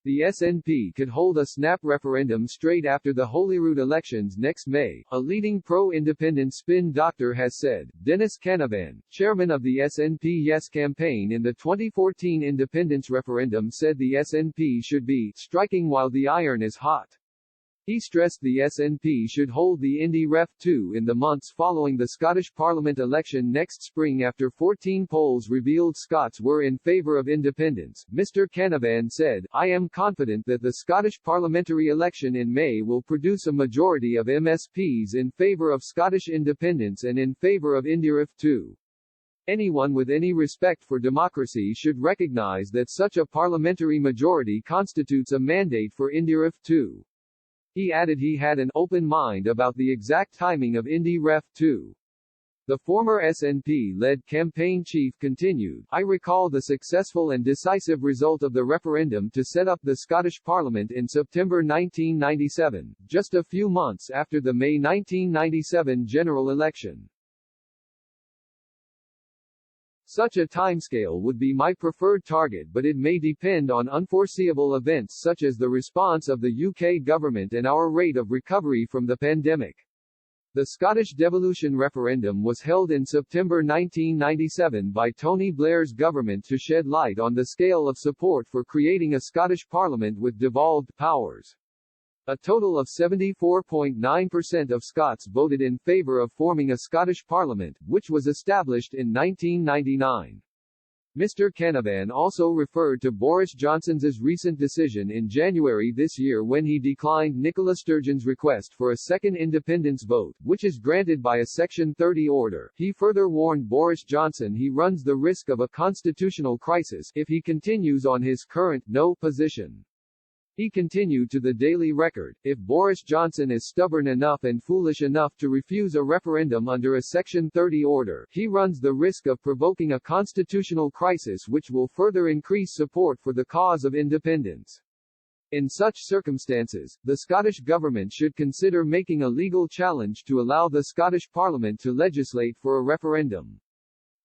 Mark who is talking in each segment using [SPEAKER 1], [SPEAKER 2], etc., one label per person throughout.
[SPEAKER 1] The SNP could hold a snap referendum straight after the Holyrood elections next May, a leading pro-independent spin doctor has said. Denis Canavan, chairman of the SNP Yes campaign in the 2014 independence referendum, said the SNP should be striking while the iron is hot. He stressed the SNP should hold the IMMEDI Ref 2 in the months following the Scottish Parliament election next spring after 14 polls revealed Scots were in favour of independence. Mr Canavan said, "I am confident that the Scottish parliamentary election in May will produce a majority of MSPs in favour of Scottish independence and in favour of IMMEDI Ref 2. Anyone with any respect for democracy should recognise that such a parliamentary majority constitutes a mandate for IMMEDI Ref 2. He added he had an open mind about the exact timing of IMMEDI Ref 2. The former SNP-led campaign chief continued, "I recall the successful and decisive result of the referendum to set up the Scottish Parliament in September 1997, just a few months after the May 1997 general election. Such a timescale would be my preferred target, but it may depend on unforeseeable events such as the response of the UK government and our rate of recovery from the pandemic." The Scottish devolution referendum was held in September 1997 by Tony Blair's government to shed light on the scale of support for creating a Scottish Parliament with devolved powers. A total of 74.9% of Scots voted in favour of forming a Scottish Parliament, which was established in 1999. Mr Canavan also referred to Boris Johnson's recent decision in January this year when he declined Nicola Sturgeon's request for a second independence vote, which is granted by a Section 30 order. He further warned Boris Johnson he runs the risk of a constitutional crisis if he continues on his current no position. He continued to the Daily Record, "If Boris Johnson is stubborn enough and foolish enough to refuse a referendum under a Section 30 order, he runs the risk of provoking a constitutional crisis which will further increase support for the cause of independence. In such circumstances, the Scottish Government should consider making a legal challenge to allow the Scottish Parliament to legislate for a referendum."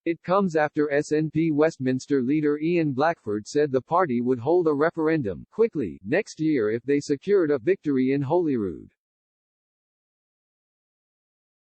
[SPEAKER 1] It comes after SNP Westminster leader Ian Blackford said the party would hold a referendum quickly next year if they secured a victory in Holyrood.